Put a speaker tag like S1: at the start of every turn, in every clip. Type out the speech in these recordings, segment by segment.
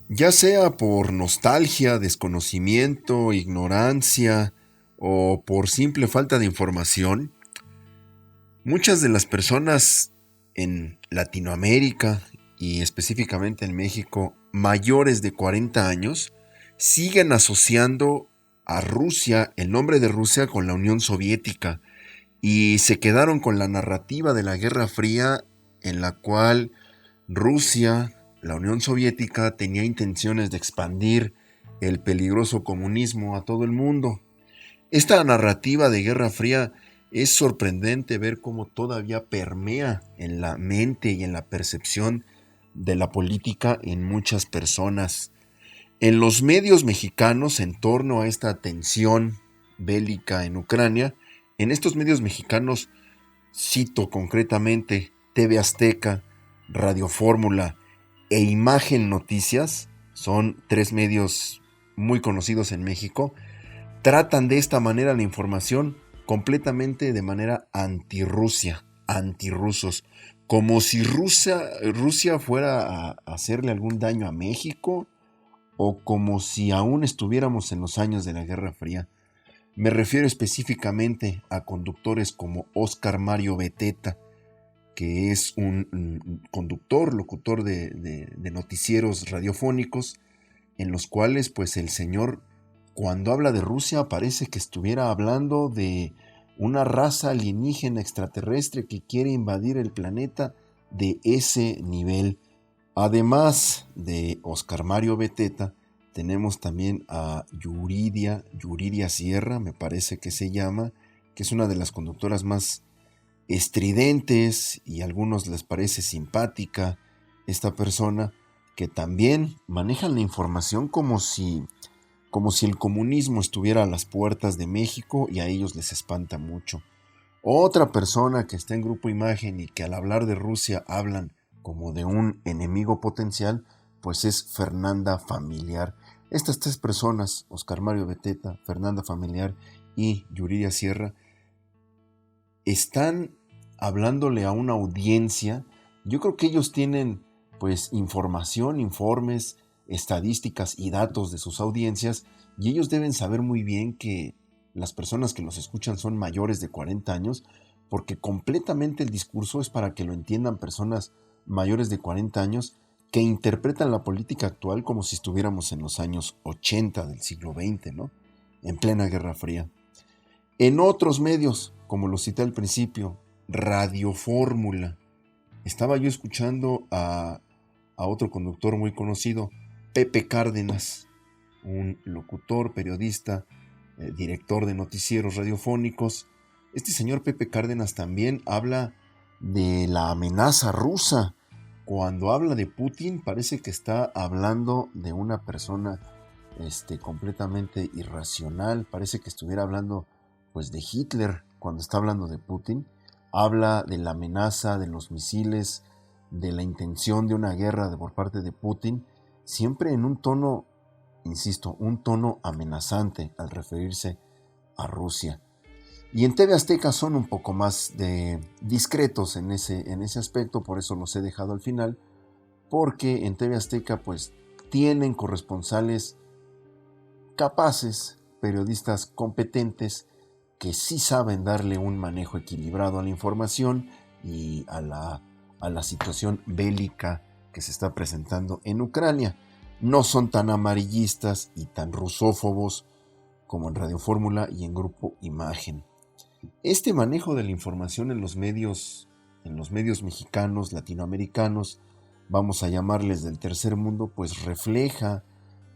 S1: Ya sea por nostalgia, desconocimiento, ignorancia o por simple falta de información, muchas de las personas en Latinoamérica y específicamente en México mayores de 40 años siguen asociando a Rusia, el nombre de Rusia, con la Unión Soviética y se quedaron con la narrativa de la Guerra Fría en la cual Rusia, la Unión Soviética, tenía intenciones de expandir el peligroso comunismo a todo el mundo. Esta narrativa de Guerra Fría es sorprendente ver cómo todavía permea en la mente y en la percepción de la política en muchas personas. En los medios mexicanos, en torno a esta tensión bélica en Ucrania, en estos medios mexicanos cito concretamente TV Azteca, Radio Fórmula e Imagen Noticias, son tres medios muy conocidos en México, tratan de esta manera la información completamente de manera antirrusia, antirrusos, como si Rusia fuera a hacerle algún daño a México o como si aún estuviéramos en los años de la Guerra Fría. Me refiero específicamente a conductores como Oscar Mario Beteta, que es un conductor, locutor de noticieros radiofónicos, en los cuales pues el señor cuando habla de Rusia parece que estuviera hablando de una raza alienígena extraterrestre que quiere invadir el planeta de ese nivel. Además de Oscar Mario Beteta, tenemos también a Yuridia Sierra, me parece que se llama, que es una de las conductoras más estridentes y a algunos les parece simpática esta persona, que también manejan la información como si el comunismo estuviera a las puertas de México y a ellos les espanta mucho. Otra persona que está en Grupo Imagen y que al hablar de Rusia hablan como de un enemigo potencial, pues es Fernanda Familiar. Estas tres personas, Oscar Mario Beteta, Fernanda Familiar y Yuridia Sierra, están hablándole a una audiencia. Yo creo que ellos tienen pues información, informes, estadísticas y datos de sus audiencias y ellos deben saber muy bien que las personas que los escuchan son mayores de 40 años porque completamente el discurso es para que lo entiendan personas mayores de 40 años que interpretan la política actual como si estuviéramos en los años 80 del siglo XX, ¿no? En plena Guerra Fría. En otros medios, como lo cité al principio, Radio Fórmula, estaba yo escuchando a otro conductor muy conocido, Pepe Cárdenas, un locutor, periodista, director de noticieros radiofónicos. Este señor Pepe Cárdenas también habla de la amenaza rusa. Cuando habla de Putin parece que está hablando de una persona completamente irracional, parece que estuviera hablando pues de Hitler cuando está hablando de Putin. Habla de la amenaza, de los misiles, de la intención de una guerra por parte de Putin, siempre en un tono, insisto, un tono amenazante al referirse a Rusia. Y en TV Azteca son un poco más discretos en ese aspecto, por eso los he dejado al final, porque en TV Azteca pues tienen corresponsales capaces, periodistas competentes, que sí saben darle un manejo equilibrado a la información y a la situación bélica que se está presentando en Ucrania. No son tan amarillistas y tan rusófobos como en Radio Fórmula y en Grupo Imagen. Este manejo de la información en los medios mexicanos, latinoamericanos, vamos a llamarles del tercer mundo, pues refleja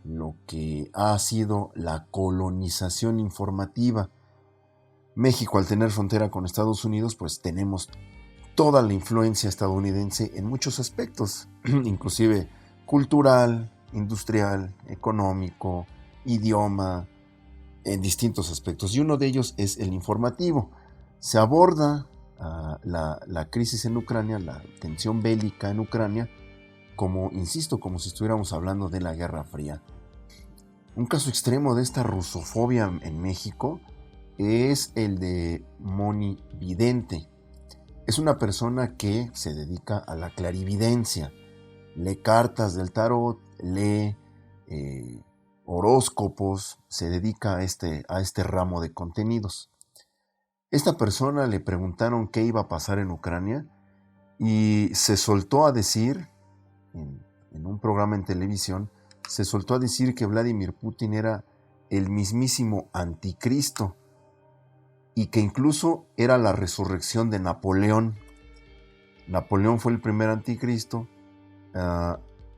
S1: lo que ha sido la colonización informativa. México, al tener frontera con Estados Unidos, pues tenemos toda la influencia estadounidense en muchos aspectos, inclusive cultural, industrial, económico, idioma, en distintos aspectos. Y uno de ellos es el informativo. Se aborda la crisis en Ucrania, la tensión bélica en Ucrania, como, insisto, como si estuviéramos hablando de la Guerra Fría. Un caso extremo de esta rusofobia en México es el de Moni Vidente. Es una persona que se dedica a la clarividencia, lee cartas del tarot lee horóscopos, se dedica a este ramo de contenidos. Esta persona le preguntaron qué iba a pasar en Ucrania y se soltó a decir, en un programa en televisión, se soltó a decir que Vladimir Putin era el mismísimo anticristo y que incluso era la resurrección de Napoleón. Napoleón fue el primer anticristo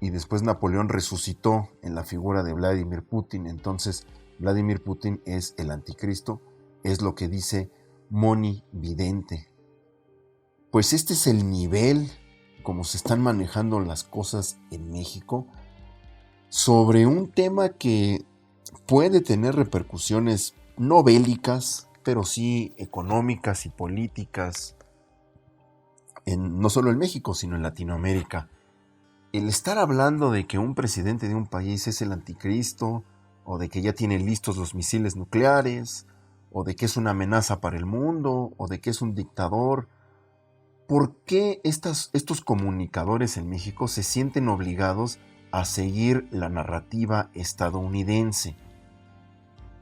S1: y después Napoleón resucitó en la figura de Vladimir Putin. Entonces Vladimir Putin es el anticristo, es lo que dice Moni Vidente. Pues este es el nivel como se están manejando las cosas en México sobre un tema que puede tener repercusiones no bélicas, pero sí económicas y políticas, no solo en México, sino en Latinoamérica. El estar hablando de que un presidente de un país es el anticristo, o de que ya tiene listos los misiles nucleares, o de que es una amenaza para el mundo, o de que es un dictador, ¿por qué estos comunicadores en México se sienten obligados a seguir la narrativa estadounidense?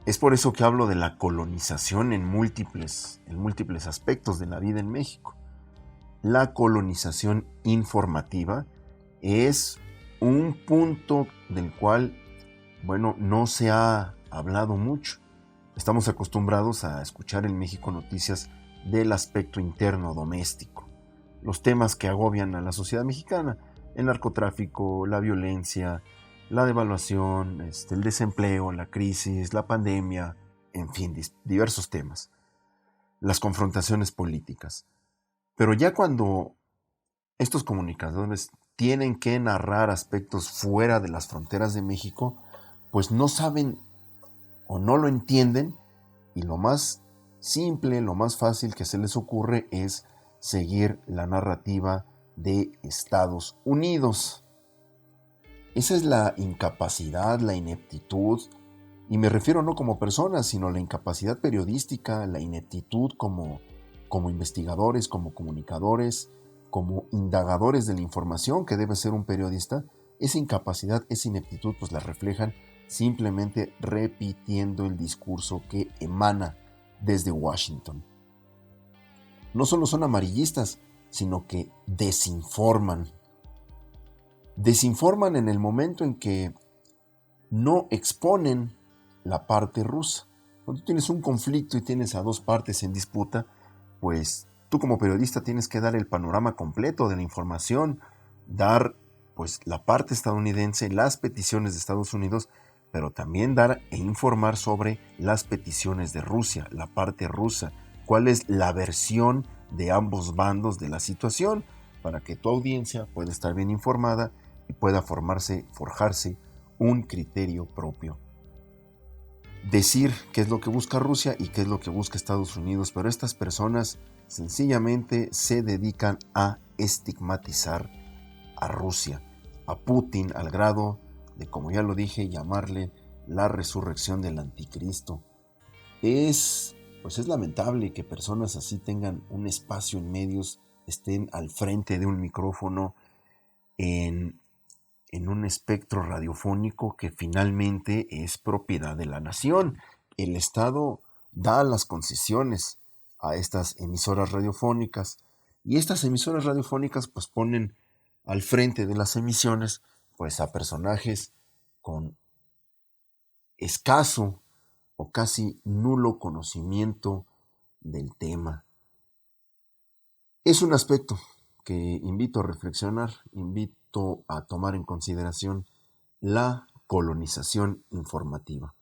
S1: Es por eso que hablo de la colonización en múltiples aspectos de la vida en México. La colonización informativa es un punto del cual, no se ha hablado mucho. Estamos acostumbrados a escuchar en México noticias del aspecto interno doméstico, los temas que agobian a la sociedad mexicana, el narcotráfico, la violencia, la devaluación, el desempleo, la crisis, la pandemia, en fin, diversos temas, las confrontaciones políticas. Pero ya cuando estos comunicadores tienen que narrar aspectos fuera de las fronteras de México, pues no saben o no lo entienden, y lo más simple, lo más fácil que se les ocurre es seguir la narrativa de Estados Unidos. Esa es la incapacidad, la ineptitud, y me refiero no como personas, sino la incapacidad periodística, la ineptitud como investigadores, como comunicadores, como indagadores de la información que debe ser un periodista. Esa incapacidad, esa ineptitud, pues la reflejan simplemente repitiendo el discurso que emana desde Washington. No solo son amarillistas, sino que desinforman. Desinforman en el momento en que no exponen la parte rusa. Cuando tienes un conflicto y tienes a dos partes en disputa, pues tú como periodista tienes que dar el panorama completo de la información, dar pues la parte estadounidense, las peticiones de Estados Unidos, pero también dar e informar sobre las peticiones de Rusia, la parte rusa, cuál es la versión de ambos bandos de la situación, para que tu audiencia pueda estar bien informada y pueda forjarse un criterio propio. Decir qué es lo que busca Rusia y qué es lo que busca Estados Unidos, pero estas personas sencillamente se dedican a estigmatizar a Rusia, a Putin, al grado de, como ya lo dije, llamarle la resurrección del anticristo. Es lamentable que personas así tengan un espacio en medios, estén al frente de un micrófono en un espectro radiofónico que finalmente es propiedad de la nación. El Estado da las concesiones a estas emisoras radiofónicas y estas emisoras radiofónicas pues ponen al frente de las emisiones pues a personajes con escaso o casi nulo conocimiento del tema. Es un aspecto que invito a reflexionar, invito a tomar en consideración la colonización informativa.